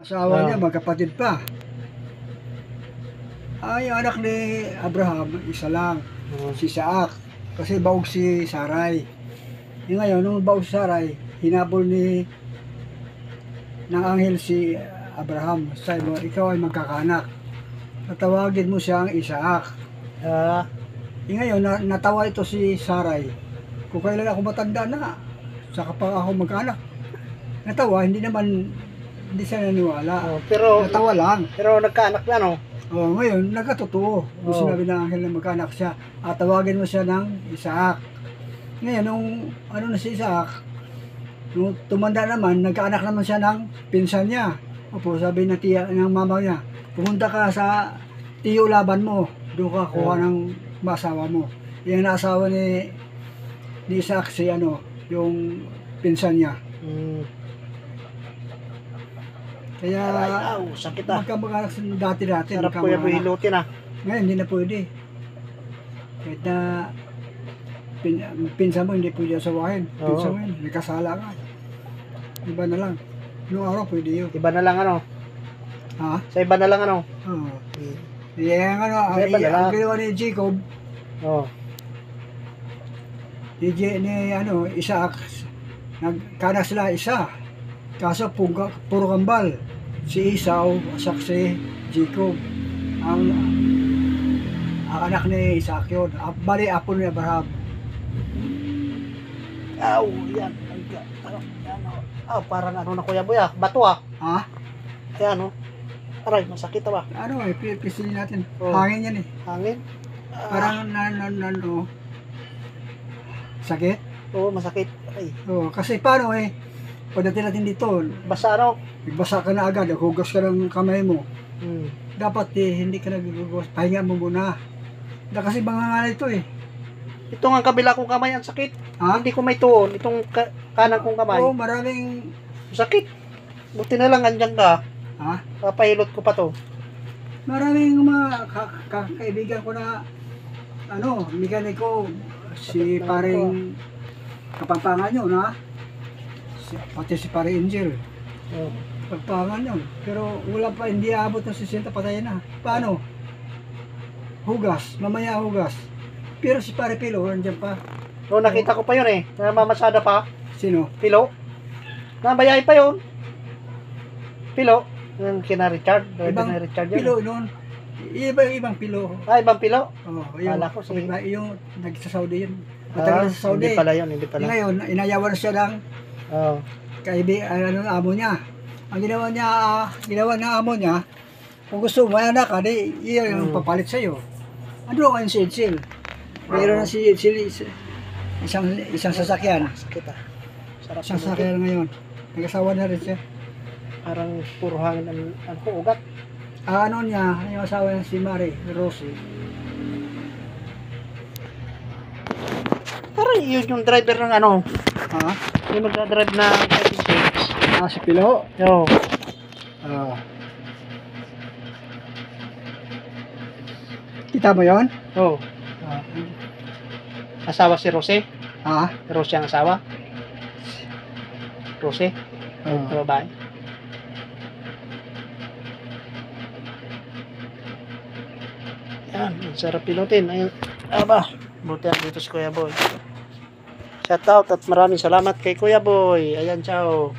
Asawa niya, magkapatid pa. Yung anak ni Abraham, isa lang, si Isaac. Kasi baog si Sarai. Ngayon, nung baog si Sarai, hinabol ng anghel si Abraham. Sabi mo, ikaw ay magkakanak. Tatawagin mo siyang Isaac. Ngayon, natawa ito si Sarai. Kung kailan ako matanda na, saka pa ako magkaanak. Natawa, hindi siya naniwala. Pero natawa lang. Pero nagkaanak na, no? Ngayon, nagkatotoo. Sinabi ng anghel na magkaanak siya. At tawagin mo siya ng Isaac. Ngayon, nung na si Isaac, nung tumanda naman, nagkaanak naman siya ng pinsan niya. Opo, sabi ng mama niya, pumunta ka sa tiyo laban mo. Doon ka kuha ng masawa mo. Yung naasawa ni Isaac si yung pinsan niya. Kaya sakit magkamag-anak dati-dati. Sarap ko yung hilutin Ngayon hindi na pwede. Kahit na pinsan mo hindi pwede asawahin. Pinsan mo yun, nagkasala ka. Iba na lang. Noong araw pwede yun. Iba na lang Ha? Sa iba na lang Oo. Yung ang ginawa ni Jacob, ni Isaac, nagkanak sila isa. Kaso puro kambal. Si Esau, asak si Jacob. Ang anak ni Isaac yun. Bali, apo ni Abraham. Yan. Parang na Kuya Boy bato Ha? Ayan aray, masakit ba? Pisilin natin. Hangin yan eh. Hangin? Parang sakit? Oo, masakit. Ay. Kasi paano pagdating natin dito, basa nagbasa ka na agad, hugas ka ng kamay mo. Dapat hindi ka naghugas, pahinga mo muna. Kasi bangangal ito eh. Ito nga kabila kong kamay ang sakit. Ha? Hindi ko may tuon, itong kanan kong kamay. Maraming sakit. Buti na lang andyan ka. Ha? Papahilot ko pa to. Maraming mga kaibigan ko na mekaniko, si paring Kapampangan yun pati si paring Angel. Kapampangan yun. Pero wala pa, hindi aabot ng 60, patay na. Paano? Hugas, mamaya hugas. Pero si pare Pilo, nandiyan pa. Nakita ko pa yun namamasada pa. Sino? Pilo. Nabayay pa yun. Pilo. Yung kina Richard. Ibang Richard Pilo noon. Ibang Pilo. Ibang Pilo? Ko yung nagsasaudi yun. Matagal sa Saudi. Hindi pala yun, hindi pala. Ngayon, inayawan siya ng amo niya. Ang ginawa ng amo niya, kung gusto mo, anak ka, iyan yung papalit sa'yo. Ano ngayon si Edsel? Mayroon na si Edsel, isang sasakyan. Sakit Isang sasakyan ngayon. Nag-asawa na rin siya. Parang puro hangin ang ugat. Yung asawa niya si Mary, Rosie. Parang yun yung driver ng Ha? Yung magdadrive na 36. Si Pilo? Oo. Kita mo yun? Oo. Asawa si Rose? Ha? Rose ang asawa? Rose? Babae? Yan, sarap pilotin. Ayun. Buti ang dito si Kuya Boy. Shout out at maraming salamat kay Kuya Boy. Ayan, ciao.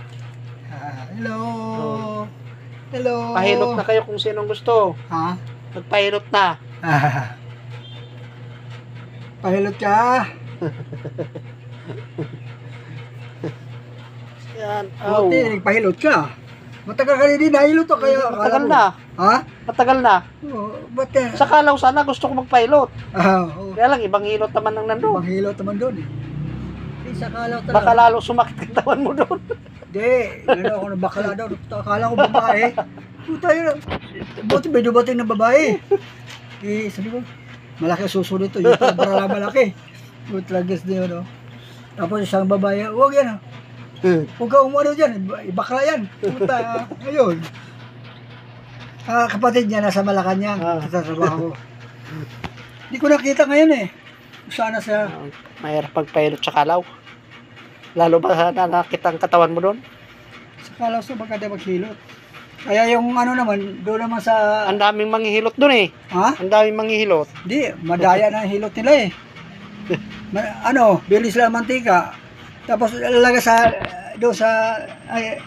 Hello. Hello. Pahilot na kayo kung sinong gusto. Ha? Magpahilot na. Pahilot ka. Yan. Buti, nagpahilot ka. Matagal ka din nahilot o kaya? Matagal na. Ha? Matagal na. Ba't Sa Kalaw sana gusto ko magpahilot. Oo. Kaya lang, ibang hilot naman ang nandun. Ibang hilot naman doon eh. Sa Kalaw talaga. Baka lalo sumakit ang katawan mo doon. Hindi. Ako na bakala daw. Akala ko babae. Puta yun. Buti may dumating na babae. Sabi ko, malaki susunod to. Yung para malaki. Good lagas na yun. Tapos isang babae, huwag yan. Huwag ka umano dyan. Ibakla yan. Puta. Ayun. Kapatid niya nasa Malacanang. Sa trabaho. Hindi ko nakita ngayon eh. Sana sa... Mahirap pagpahilot sa Kalaw. Lalo ba nakita ang katawan mo doon? Sa Kalaw sa maganda maghilot. Kaya yung ano naman, doon naman sa, Ang daming manghihilot doon eh. ha? Ang daming manghihilot. Di, madaya na hilot nila eh. Ano, bilis lang mantika. Tapos lalagay sa, doon sa, ay,